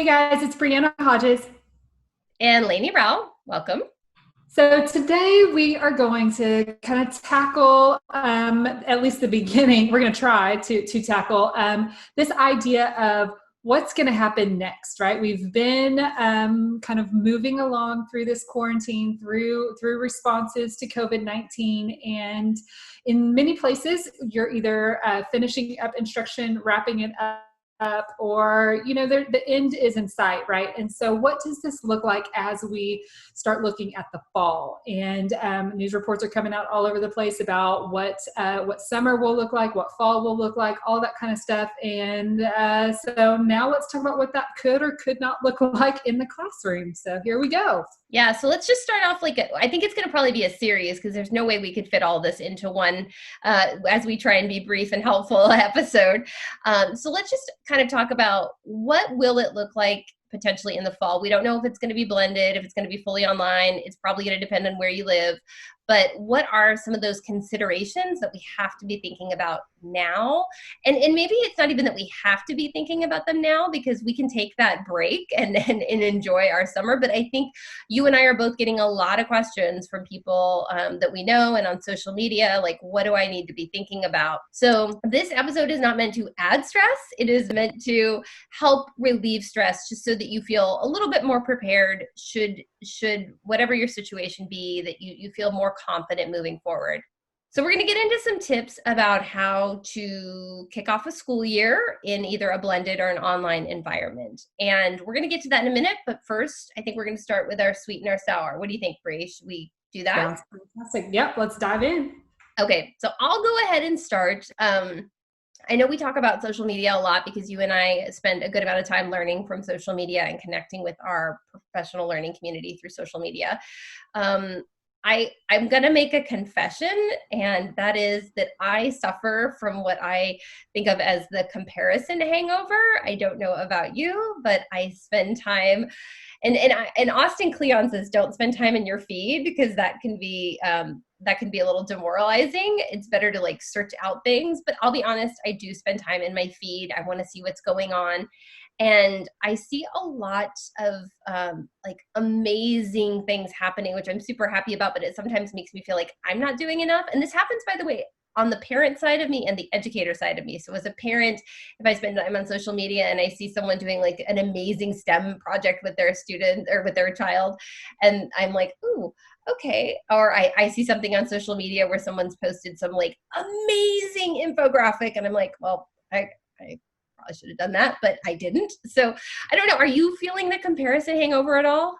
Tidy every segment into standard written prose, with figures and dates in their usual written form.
Hey guys, it's Brianna Hodges. And Lainey Rao, welcome. So today we are going to kind of tackle, at least the beginning, we're going to try to tackle this idea of what's going to happen next, right? We've been kind of moving along through this quarantine, through responses to COVID-19, and in many places, you're either finishing up instruction, wrapping it up, or the end is in sight, right? And so what does this look like as we start looking at the fall? And news reports are coming out all over the place about what summer will look like, what fall will look like, all that kind of stuff. And so now let's talk about what that could or could not look like in the classroom. So here we go. Yeah, so let's just start off I think it's going to probably be a series because there's no way we could fit all this into one as we try and be brief and helpful episode. So let's just kind of talk about what will it look like potentially in the fall. We don't know if it's going to be blended, if it's going to be fully online. It's probably going to depend on where you live. But what are some of those considerations that we have to be thinking about now? And maybe it's not even that we have to be thinking about them now because we can take that break and enjoy our summer. But I think you and I are both getting a lot of questions from people that we know and on social media, like, what do I need to be thinking about? So this episode is not meant to add stress. It is meant to help relieve stress just so that you feel a little bit more prepared should whatever your situation be, that you feel more confident moving forward. So we're going to get into some tips about how to kick off a school year in either a blended or an online environment. And we're going to get to that in a minute. But first, I think we're going to start with our sweet and our sour. What do you think, Bree? Should we do that? Sounds fantastic. Yep, let's dive in. Okay, so I'll go ahead and start. I know we talk about social media a lot because you and I spend a good amount of time learning from social media and connecting with our professional learning community through social media. I'm going to make a confession, and that is that I suffer from what I think of as the comparison hangover. I don't know about you, but I spend time, and Austin Kleon says, don't spend time in your feed because that can be a little demoralizing. It's better to like search out things, but I'll be honest, I do spend time in my feed. I want to see what's going on. And I see a lot of like amazing things happening, which I'm super happy about, but it sometimes makes me feel like I'm not doing enough. And this happens, by the way, on the parent side of me and the educator side of me. So as a parent, if I spend time on social media and I see someone doing like an amazing STEM project with their student or with their child, and I'm like, ooh, okay. Or I see something on social media where someone's posted some like amazing infographic and I'm like, well, I probably should have done that, but I didn't. So I don't know. Are you feeling the comparison hangover at all?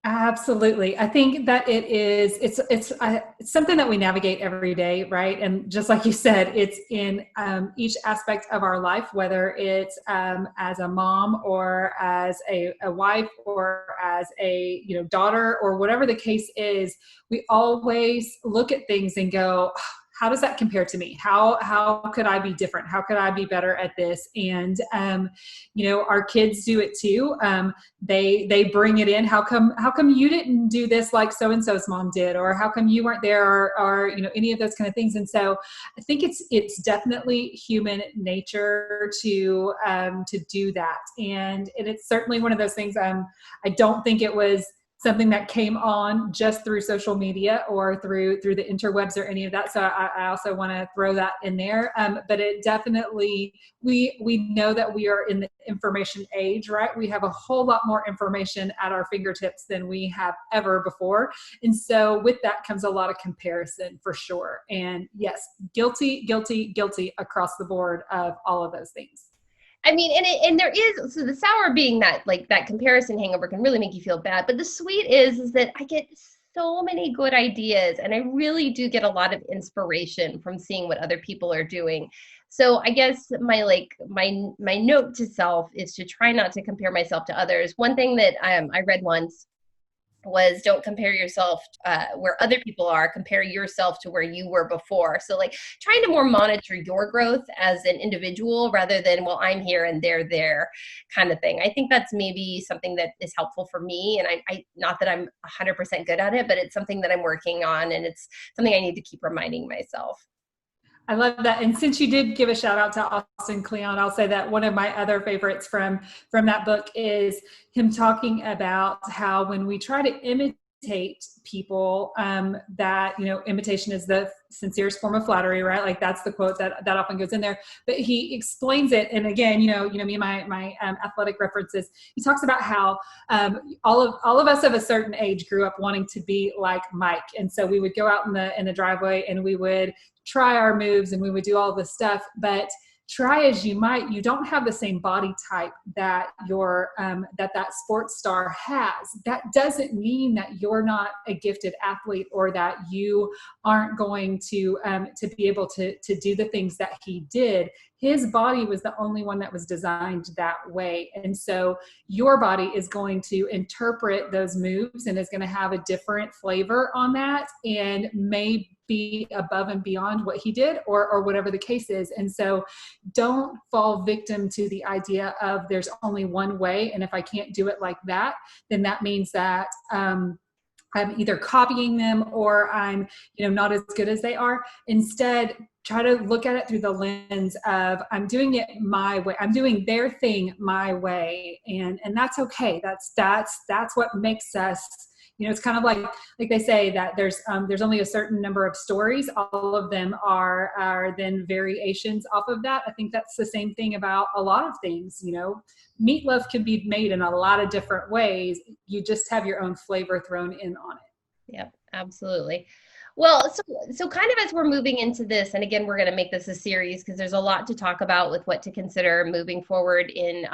Absolutely. I think that it's something that we navigate every day, right? And just like you said, it's in each aspect of our life, whether it's as a mom or as a wife or as a daughter or whatever the case is. We always look at things and go, how does that compare to me? How could I be different? How could I be better at this? And our kids do it too. They bring it in. How come you didn't do this like so and so's mom did, or how come you weren't there, or any of those kind of things. And so I think it's definitely human nature to do that, and it's certainly one of those things. I don't think it was something that came on just through social media or through the interwebs or any of that. So I also want to throw that in there. But it definitely, we know that we are in the information age, right? We have a whole lot more information at our fingertips than we have ever before. And so with that comes a lot of comparison for sure. And yes, guilty across the board of all of those things. I mean, and there is, so the sour being that like that comparison hangover can really make you feel bad, but the sweet is that I get so many good ideas and I really do get a lot of inspiration from seeing what other people are doing. So I guess my note to self is to try not to compare myself to others. One thing that I read once was don't compare yourself where other people are, compare yourself to where you were before. So like trying to more monitor your growth as an individual rather than, well, I'm here and they're there kind of thing. I think that's maybe something that is helpful for me. And I not that I'm 100% good at it, but it's something that I'm working on and it's something I need to keep reminding myself. I love that. And since you did give a shout out to Austin Kleon, I'll say that one of my other favorites from that book is him talking about how when we try to imitate people, that, you know, imitation is the sincerest form of flattery, right? Like that's the quote that often goes in there, but he explains it. And again, you know, me and my athletic references, he talks about how, all of us of a certain age grew up wanting to be like Mike. And so we would go out in the driveway and we would try our moves and we would do all this stuff, but try as you might, you don't have the same body type that that sports star has. That doesn't mean that you're not a gifted athlete or that you aren't going to be able to do the things that he did. His body was the only one that was designed that way. And so your body is going to interpret those moves and is going to have a different flavor on that and may be above and beyond what he did or whatever the case is. And so don't fall victim to the idea of there's only one way. And if I can't do it like that, then that means that, I'm either copying them or I'm, you know, not as good as they are. Instead, try to look at it through the lens of I'm doing it my way. I'm doing their thing my way. And that's okay. That's what makes us, you know, it's kind of like they say that there's only a certain number of stories. All of them are then variations off of that. I think that's the same thing about a lot of things. You know, meatloaf can be made in a lot of different ways. You just have your own flavor thrown in on it. Yep, absolutely. Well, so kind of as we're moving into this, and again, we're going to make this a series because there's a lot to talk about with what to consider moving forward in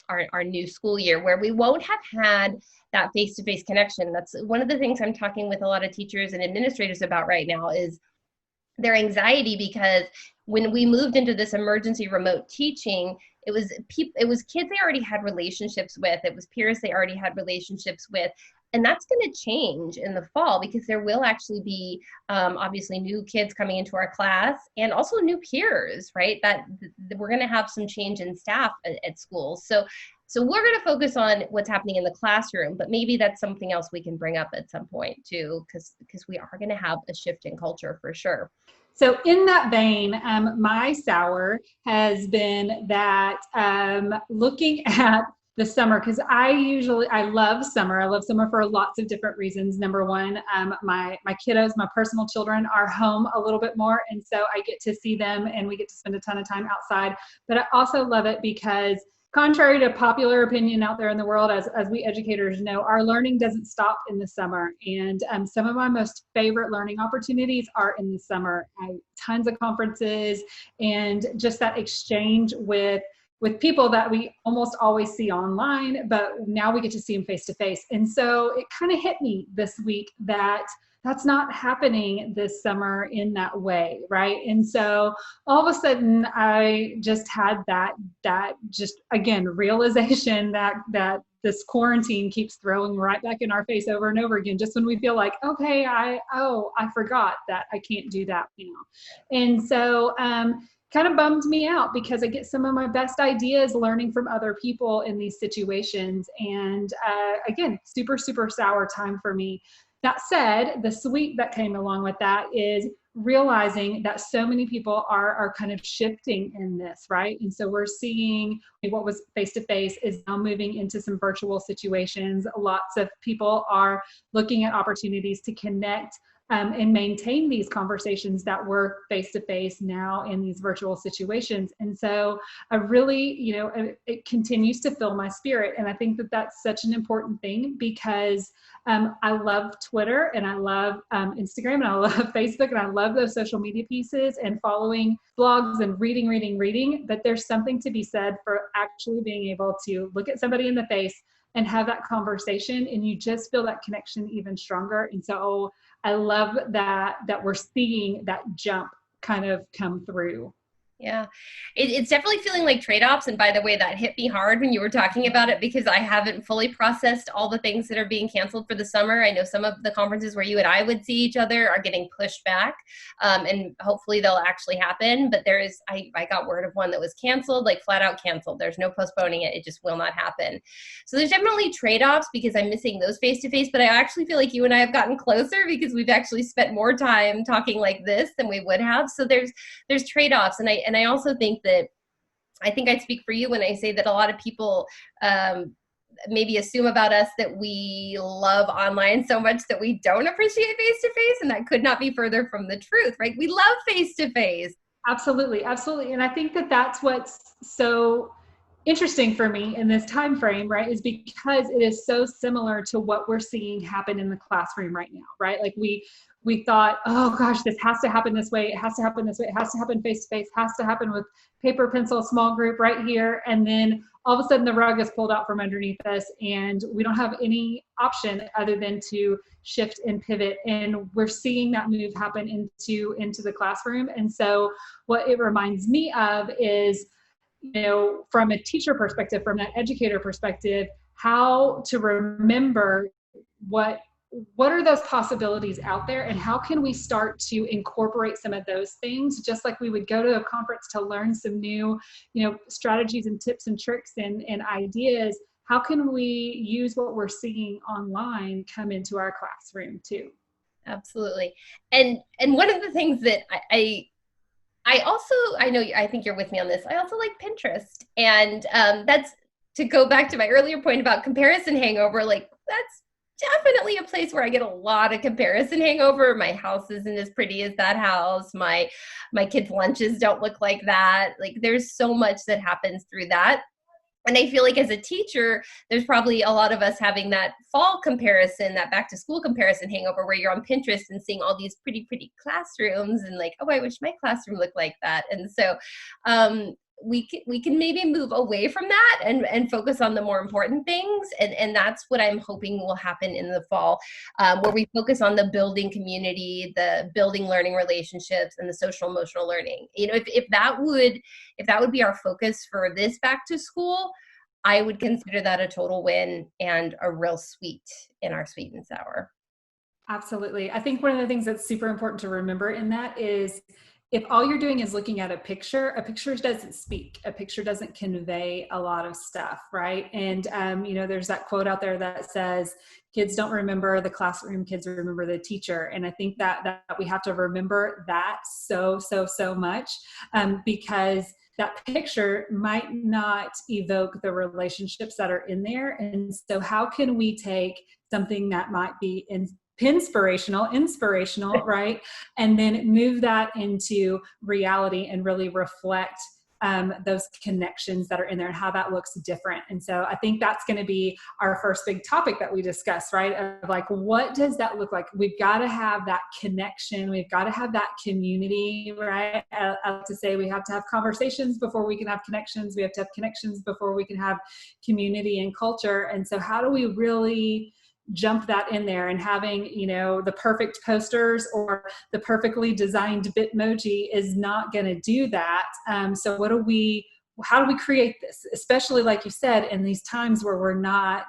our new school year, where we won't have had that face-to-face connection. That's one of the things I'm talking with a lot of teachers and administrators about right now is their anxiety, because when we moved into this emergency remote teaching, it was kids they already had relationships with, it was peers they already had relationships with. And that's going to change in the fall because there will actually be obviously new kids coming into our class and also new peers, right? That we're going to have some change in staff at schools. So we're going to focus on what's happening in the classroom, but maybe that's something else we can bring up at some point too, because we are going to have a shift in culture for sure. So in that vein, my sour has been that looking at the summer, because I love summer. I love summer for lots of different reasons. Number one, my kiddos, my personal children are home a little bit more. And so I get to see them and we get to spend a ton of time outside. But I also love it because contrary to popular opinion out there in the world, as we educators know, our learning doesn't stop in the summer. And some of my most favorite learning opportunities are in the summer. Tons of conferences and just that exchange with people that we almost always see online, but now we get to see them face to face. And so it kind of hit me this week that that's not happening this summer in that way, right? And so all of a sudden I just had that just, again, realization that this quarantine keeps throwing right back in our face over and over again, just when we feel like, okay, I forgot that I can't do that now. And so, kind of bummed me out because I get some of my best ideas learning from other people in these situations. And again, super, super sour time for me. That said, the sweet that came along with that is realizing that so many people are kind of shifting in this, right? And so we're seeing what was face-to-face is now moving into some virtual situations. Lots of people are looking at opportunities to connect and maintain these conversations that were face-to-face now in these virtual situations. And so I really, it continues to fill my spirit. And I think that that's such an important thing because I love Twitter and I love Instagram and I love Facebook and I love those social media pieces and following blogs and reading, but there's something to be said for actually being able to look at somebody in the face and have that conversation, and you just feel that connection even stronger. And so I love that we're seeing that jump kind of come through. Yeah, it's definitely feeling like trade-offs. And by the way, that hit me hard when you were talking about it, because I haven't fully processed all the things that are being canceled for the summer. I know some of the conferences where you and I would see each other are getting pushed back, and hopefully they'll actually happen. But I got word of one that was canceled, like flat out canceled. There's no postponing it. It just will not happen. So there's definitely trade-offs because I'm missing those face-to-face, but I actually feel like you and I have gotten closer because we've actually spent more time talking like this than we would have. So there's trade-offs. And I also think that, I think I speak for you when I say that a lot of people maybe assume about us that we love online so much that we don't appreciate face-to-face, and that could not be further from the truth, right? We love face-to-face. Absolutely, absolutely. And I think that that's what's so interesting for me in this time frame, right, is because it is so similar to what we're seeing happen in the classroom right now, right? Like we thought, oh gosh, this has to happen this way, it has to happen this way, it has to happen face to face, has to happen with paper, pencil, small group right here. And then all of a sudden the rug is pulled out from underneath us and we don't have any option other than to shift and pivot. And we're seeing that move happen into the classroom. And so what it reminds me of is, from a teacher perspective, from that educator perspective, how to remember what are those possibilities out there, and how can we start to incorporate some of those things, just like we would go to a conference to learn some new, strategies and tips and tricks and ideas. How can we use what we're seeing online come into our classroom too? Absolutely. And one of the things that I also, I think you're with me on this. I also like Pinterest. And that's, to go back to my earlier point about comparison hangover, like that's definitely a place where I get a lot of comparison hangover. My house isn't as pretty as that house. My kids' lunches don't look like that. Like there's so much that happens through that. And I feel like as a teacher, there's probably a lot of us having that fall comparison, that back to school comparison hangover, where you're on Pinterest and seeing all these pretty, pretty classrooms and like, oh, I wish my classroom looked like that. And so we can maybe move away from that and focus on the more important things. And that's what I'm hoping will happen in the fall, where we focus on the building community, the building learning relationships, and the social emotional learning. If that would be our focus for this back to school, I would consider that a total win and a real sweet in our sweet and sour. Absolutely. I think one of the things that's super important to remember in that is, if all you're doing is looking at a picture doesn't speak. A picture doesn't convey a lot of stuff, right? And, there's that quote out there that says, kids don't remember the classroom, kids remember the teacher. And I think that we have to remember that so much, because that picture might not evoke the relationships that are in there. And so how can we take something that might be inspirational, right? And then move that into reality and really reflect those connections that are in there and how that looks different. And so I think that's going to be our first big topic that we discuss, right? Of like, what does that look like? We've got to have that connection. We've got to have that community, right? I like to say we have to have conversations before we can have connections. We have to have connections before we can have community and culture. And so how do we really jump that in there? And having, the perfect posters or the perfectly designed Bitmoji is not going to do that. So how do we create this, especially like you said, in these times where we're not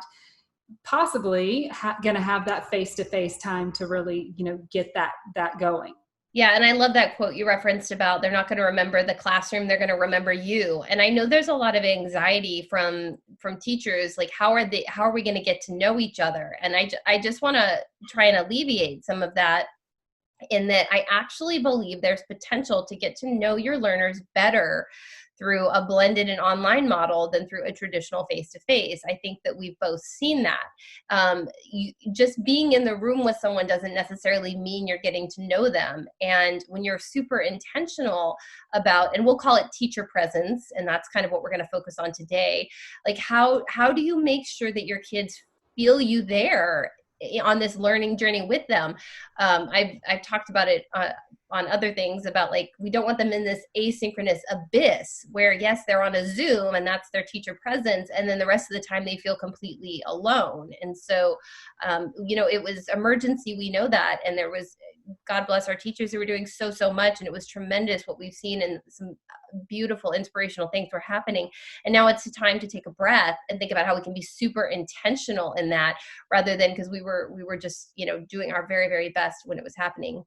possibly going to have that face-to-face time to really, get that going. Yeah, and I love that quote you referenced about they're not going to remember the classroom, they're going to remember you. And I know there's a lot of anxiety from teachers, like how are we going to get to know each other? And I just want to try and alleviate some of that, in that I actually believe there's potential to get to know your learners better through a blended and online model than through a traditional face-to-face. I think that we've both seen that. Just being in the room with someone doesn't necessarily mean you're getting to know them. And when you're super intentional about, and we'll call it teacher presence, and that's kind of what we're going to focus on today, like how do you make sure that your kids feel you there on this learning journey with them? I've talked about it on other things about, like, we don't want them in this asynchronous abyss where, yes, they're on a Zoom and that's their teacher presence, and then the rest of the time they feel completely alone. And so, it was emergency, we know that, and there was God bless our teachers who were doing so much. And it was tremendous what we've seen, and some beautiful inspirational things were happening. And now it's time to take a breath and think about how we can be super intentional in that, rather than, because we were just, doing our very, very best when it was happening.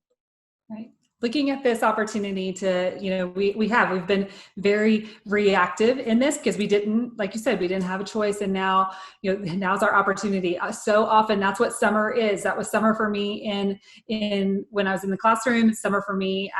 Right. Looking at this opportunity to, we've been very reactive in this because we didn't, like you said, we didn't have a choice. And now, now's our opportunity. So often that's what summer is. That was summer for me in when I was in the classroom, summer for me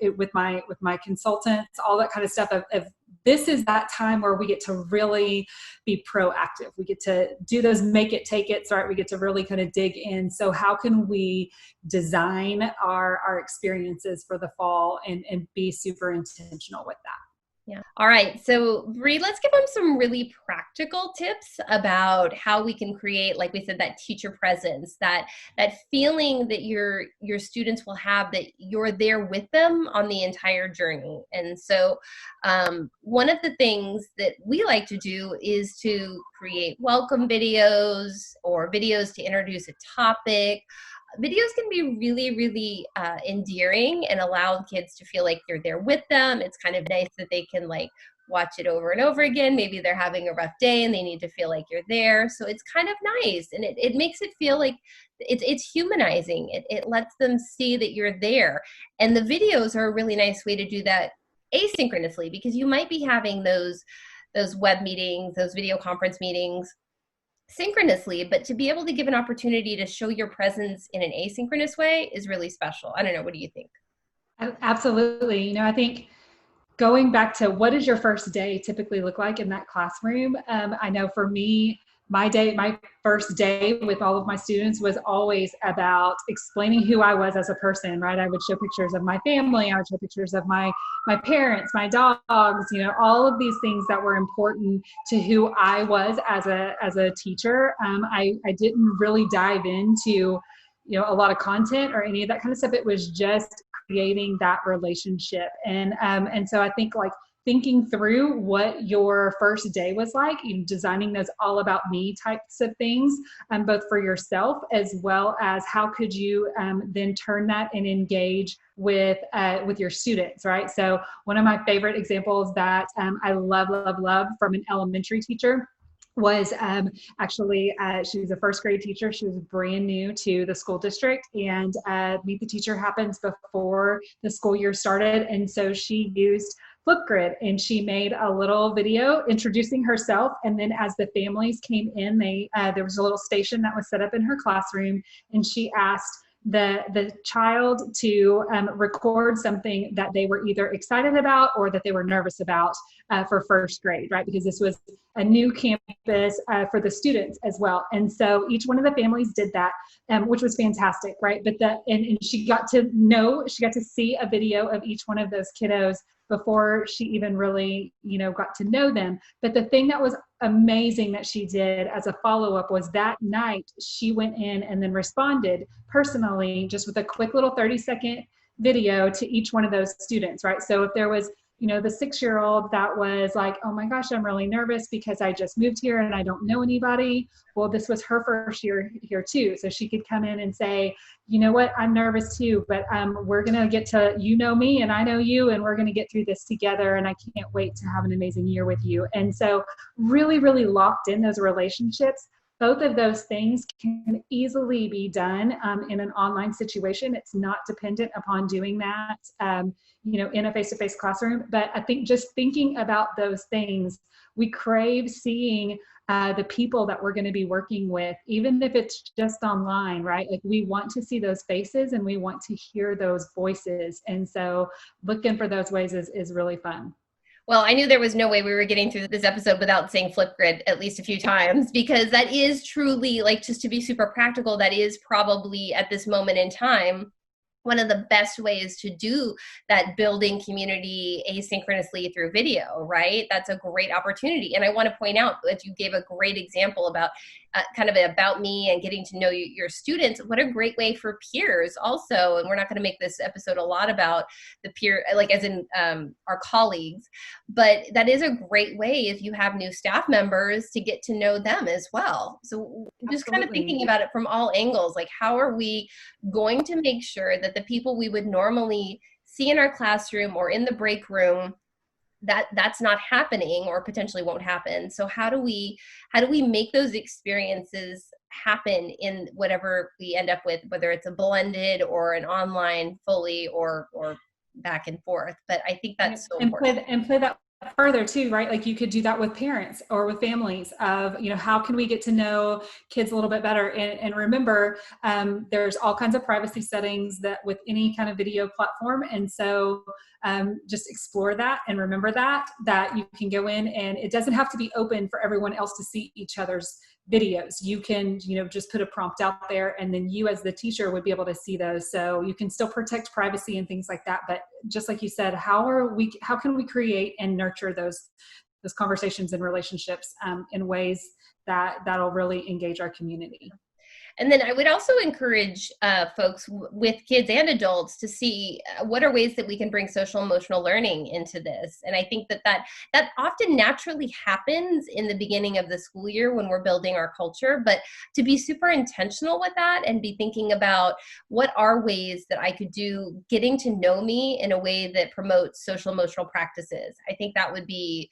with my consultants, all that kind of stuff of this is that time where we get to really be proactive. We get to do those make it, take it, right? We get to really kind of dig in. So how can we design our experiences for the fall and be super intentional with that? Yeah. All right. So Bree, let's give them some really practical tips about how we can create, like we said, that teacher presence, that feeling that your students will have that you're there with them on the entire journey. And so one of the things that we like to do is to create welcome videos or videos to introduce a topic. Videos can be really, really endearing and allow kids to feel like you're there with them. It's kind of nice that they can watch it over and over again. Maybe they're having a rough day and they need to feel like you're there. So it's kind of nice. And it makes it feel like it's humanizing. It lets them see that you're there. And the videos are a really nice way to do that asynchronously, because you might be having those web meetings, those video conference meetings synchronously, but to be able to give an opportunity to show your presence in an asynchronous way is really special. I don't know. What do you think? Absolutely. I think going back to what does your first day typically look like in that classroom? I know for me, my first day with all of my students was always about explaining who I was as a person, right? I would show pictures of my family. I would show pictures of my parents, my dogs, all of these things that were important to who I was as a teacher. I didn't really dive into, a lot of content or any of that kind of stuff. It was just creating that relationship. And so I think thinking through what your first day was like, designing those all about me types of things, both for yourself as well as how could you then turn that and engage with your students, right? So one of my favorite examples that I love from an elementary teacher was actually she was a first grade teacher. She was brand new to the school district, and Meet the Teacher happens before the school year started. And so she used Flipgrid, and she made a little video introducing herself. And then as the families came in, there was a little station that was set up in her classroom, and she asked the child to record something that they were either excited about or that they were nervous about for first grade, right? Because this was a new campus for the students as well. And so each one of the families did that, which was fantastic, right? But and she got to see a video of each one of those kiddos before she even really, got to know them. But the thing that was amazing that she did as a follow-up was that night she went in and then responded personally, just with a quick little 30-second video to each one of those students, right? So if there was, the 6-year-old that was like, oh my gosh, I'm really nervous because I just moved here and I don't know anybody. Well, this was her first year here too. So she could come in and say, you know what, I'm nervous too, but we're going to get to, me and I know you, and we're going to get through this together. And I can't wait to have an amazing year with you. And so really, really locked in those relationships. Both of those things can easily be done in an online situation. It's not dependent upon doing that, in a face-to-face classroom. But I think just thinking about those things, we crave seeing the people that we're going to be working with, even if it's just online, right? We want to see those faces and we want to hear those voices. And so looking for those ways is really fun. Well, I knew there was no way we were getting through this episode without saying Flipgrid at least a few times, because that is truly, just to be super practical, that is probably at this moment in time one of the best ways to do that, building community asynchronously through video, right? That's a great opportunity. And I want to point out that you gave a great example about kind of about me and getting to know your students, what a great way for peers also. And we're not going to make this episode a lot about the peer, like as in our colleagues, but that is a great way if you have new staff members to get to know them as well. So just kind of thinking about it from all angles, like how are we going to make sure that the people we would normally see in our classroom or in the break room, that's not happening or potentially won't happen. So how do we make those experiences happen in whatever we end up with, whether it's a blended or an online fully or back and forth. But I think that's so important. And play that further too, right? Like you could do that with parents or with families of, how can we get to know kids a little bit better? And remember, there's all kinds of privacy settings that with any kind of video platform. And so just explore that and remember that you can go in and it doesn't have to be open for everyone else to see each other's videos. You can, just put a prompt out there and then you as the teacher would be able to see those. So you can still protect privacy and things like that. But just like you said, how can we create and nurture those conversations and relationships in ways that'll really engage our community? And then I would also encourage folks with kids and adults to see what are ways that we can bring social emotional learning into this. And I think that often naturally happens in the beginning of the school year when we're building our culture, but to be super intentional with that and be thinking about what are ways that I could do getting to know me in a way that promotes social emotional practices. I think that would be,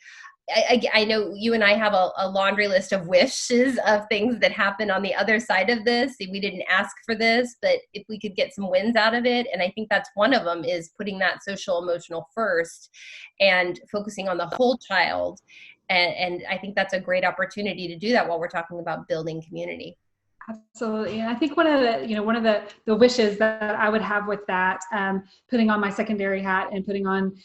I know you and I have a laundry list of wishes of things that happen on the other side of this. We didn't ask for this, but if we could get some wins out of it, and I think that's one of them, is putting that social emotional first and focusing on the whole child. And I think that's a great opportunity to do that while we're talking about building community. Absolutely. And I think one of the wishes that I would have with that, putting on my secondary hat and putting on,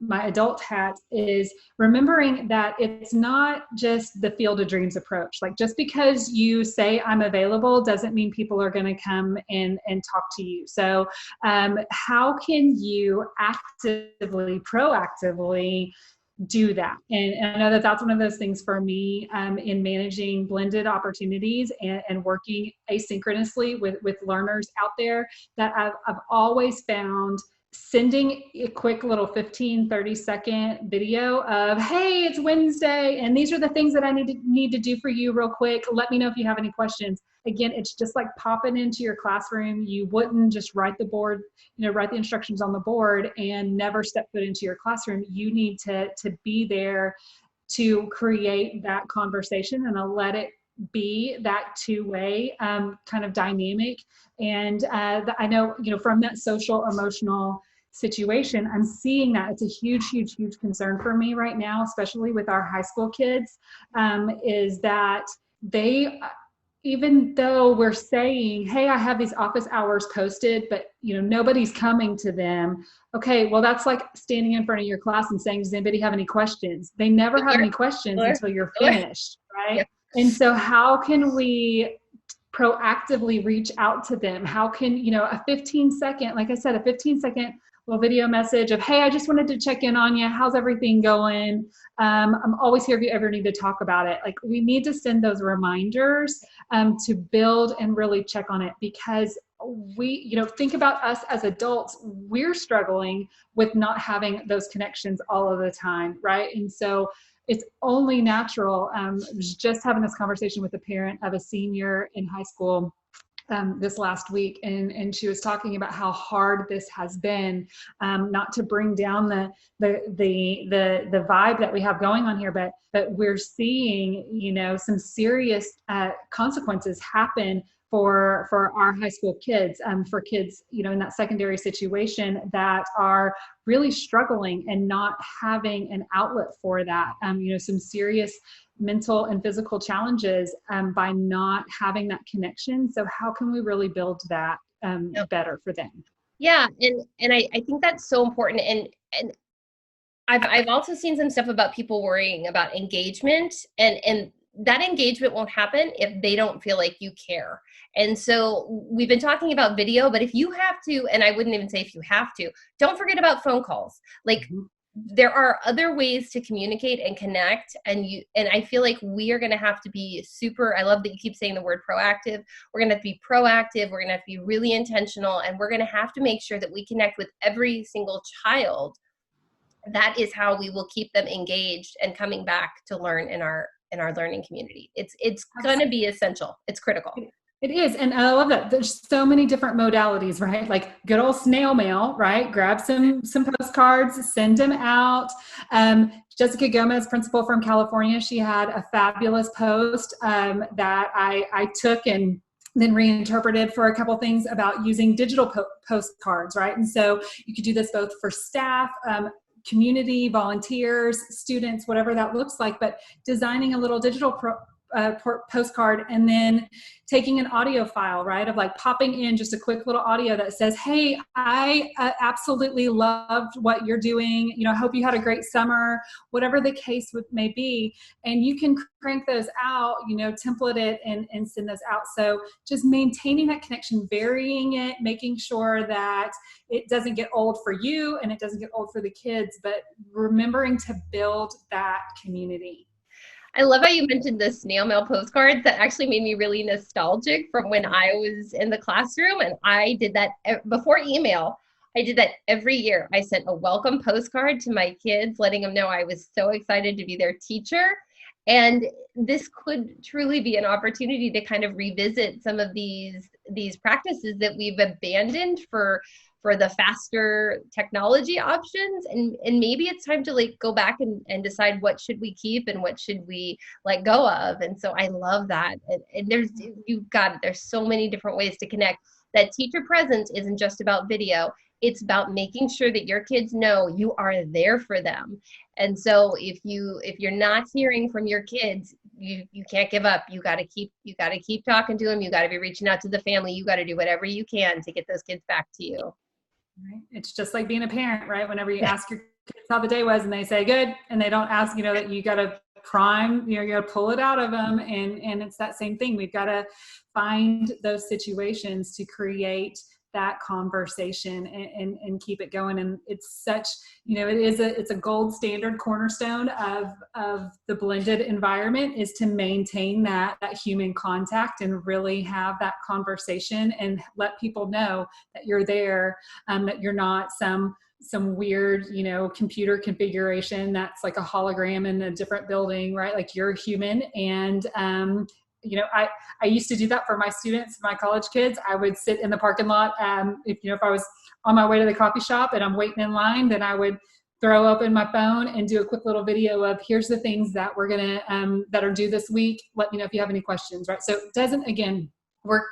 my adult hat, is remembering that it's not just the field of dreams approach. Like just because you say I'm available doesn't mean people are going to come and talk to you. So how can you proactively do that? And I know that that's one of those things for me in managing blended opportunities and working asynchronously with learners out there, that I've always found sending a quick little 15-30-second video of, hey, it's Wednesday and these are the things that I need to do for you real quick. Let me know if you have any questions. Again, it's just like popping into your classroom. You wouldn't just write the instructions on the board and never step foot into your classroom. You need to be there to create that conversation and to let it be that two-way kind of dynamic. And I know, from that social emotional situation, I'm seeing that it's a huge concern for me right now, especially with our high school kids, is that they, even though we're saying, hey, I have these office hours posted, but nobody's coming to them. Okay, well, that's like standing in front of your class and saying, does anybody have any questions? They never have any questions until you're finished, right? Yep. And so how can we proactively reach out to them? How can, a 15-second, like I said, a 15-second little video message of, hey, I just wanted to check in on you. How's everything going? I'm always here if you ever need to talk about it. Like, we need to send those reminders to build and really check on it, because we, think about us as adults, we're struggling with not having those connections all of the time, right? And so it's only natural. I was just having this conversation with a parent of a senior in high school this last week, and she was talking about how hard this has been, not to bring down the vibe that we have going on here, but we're seeing, some serious consequences happen for our high school kids, for kids, in that secondary situation that are really struggling and not having an outlet for that, some serious mental and physical challenges by not having that connection. So how can we really build that better for them? Yeah. And I think that's so important. And I've also seen some stuff about people worrying about engagement, and that engagement won't happen if they don't feel like you care. And so we've been talking about video, but if you have to, and I wouldn't even say if you have to, don't forget about phone calls. Like, there are other ways to communicate and connect, and I feel like we are going to have to be super, I love that you keep saying the word proactive. We're going to have to be proactive, we're going to have to be really intentional, and we're going to have to make sure that we connect with every single child. That is how we will keep them engaged and coming back to learn in our learning community. It's going to be essential. It's critical. It is. And I love that. There's so many different modalities, right? Like good old snail mail, right? Grab some postcards, send them out. Jessica Gomez, principal from California, she had a fabulous post that I took and then reinterpreted for a couple things about using digital postcards, right? And so you could do this both for staff, community, volunteers, students, whatever that looks like, but designing a little digital postcard and then taking an audio file, right, of like popping in just a quick little audio that says, hey, I absolutely loved what you're doing. You know, I hope you had a great summer, whatever the case may be. And you can crank those out, you know, template it and send those out. So just maintaining that connection, varying it, making sure that it doesn't get old for you and it doesn't get old for the kids, but remembering to build that community. I love how you mentioned the snail mail postcards. That actually made me really nostalgic from when I was in the classroom, and I did that before email. I did that every year. I sent a welcome postcard to my kids, letting them know I was so excited to be their teacher. And this could truly be an opportunity to kind of revisit some of these practices that we've abandoned for the faster technology options, and maybe it's time to like go back and decide what should we keep and what should we let go of. And so I love that. And there's so many different ways to connect. That teacher presence isn't just about video. It's about making sure that your kids know you are there for them. And so if you're not hearing from your kids, you can't give up. You got to keep talking to them. You got to be reaching out to the family. You got to do whatever you can to get those kids back to you. Right. It's just like being a parent, right? Whenever you ask your kids how the day was and they say good, and they don't ask, you know, that you got to prime, you know, you got to pull it out of them. And it's that same thing. We've got to find those situations to create that conversation and keep it going. And it's such, you know, it's a gold standard cornerstone of the blended environment is to maintain that human contact and really have that conversation and let people know that you're there, that you're not some weird, you know, computer configuration that's like a hologram in a different building, right? Like you're human. And you know, I used to do that for my students, my college kids. I would sit in the parking lot. If I was on my way to the coffee shop and I'm waiting in line, then I would throw open my phone and do a quick little video of here's the things that we're going to, that are due this week. Let me know if you have any questions, right? So it doesn't, again, we're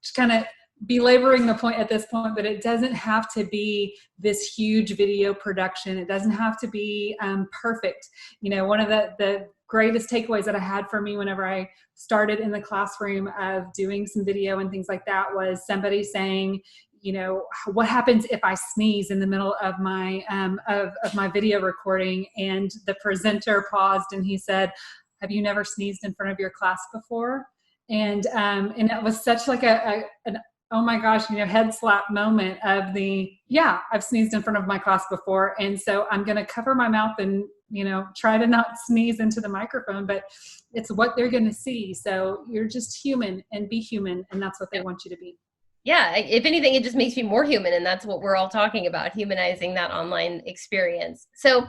just kind of belaboring the point at this point, but it doesn't have to be this huge video production. It doesn't have to be perfect. You know, one of the greatest takeaways that I had for me whenever I started in the classroom of doing some video and things like that was somebody saying, you know, what happens if I sneeze in the middle of my of my video recording? And the presenter paused and he said, have you never sneezed in front of your class before? And it was such like an oh my gosh, you know, head slap moment of yeah, I've sneezed in front of my class before. And so I'm going to cover my mouth and, you know, try to not sneeze into the microphone, but it's what they're going to see. So you're just human and be human. And that's what they want you to be. Yeah, if anything, it just makes me more human, and that's what we're all talking about, humanizing that online experience. So,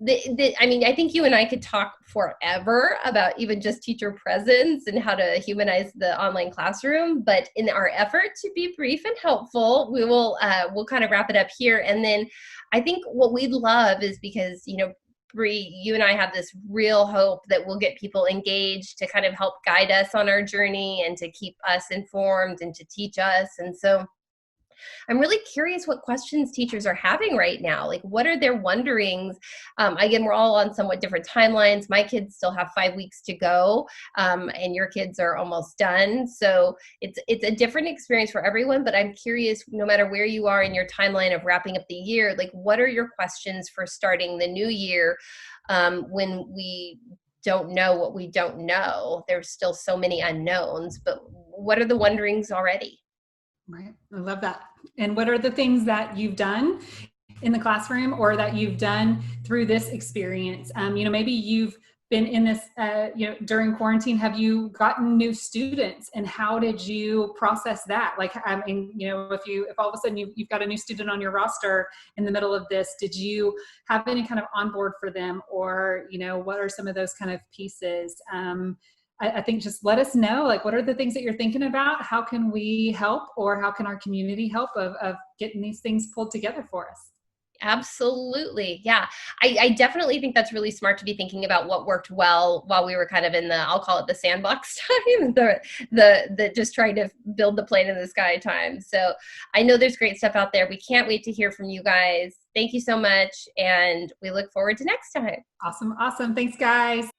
I mean, I think you and I could talk forever about even just teacher presence and how to humanize the online classroom. But in our effort to be brief and helpful, we'll kind of wrap it up here. And then I think what we'd love is, because, you know, Bree, you and I have this real hope that we'll get people engaged to kind of help guide us on our journey and to keep us informed and to teach us. And so I'm really curious what questions teachers are having right now. Like, what are their wonderings? Again, we're all on somewhat different timelines. My kids still have 5 weeks to go, and your kids are almost done. So it's a different experience for everyone, but I'm curious, no matter where you are in your timeline of wrapping up the year, like, what are your questions for starting the new year when we don't know what we don't know? There's still so many unknowns, but what are the wonderings already? Right. I love that. And what are the things that you've done in the classroom or that you've done through this experience? Maybe you've been in this, during quarantine, have you gotten new students, and how did you process that? Like, I mean, if all of a sudden you've got a new student on your roster in the middle of this, did you have any kind of onboard for them, or, what are some of those kind of pieces? I think just let us know, like, what are the things that you're thinking about? How can we help, or how can our community help of getting these things pulled together for us? Absolutely. Yeah. I definitely think that's really smart to be thinking about what worked well while we were kind of in the, I'll call it the sandbox time, the just trying to build the plane in the sky time. So I know there's great stuff out there. We can't wait to hear from you guys. Thank you so much. And we look forward to next time. Awesome. Awesome. Thanks, guys.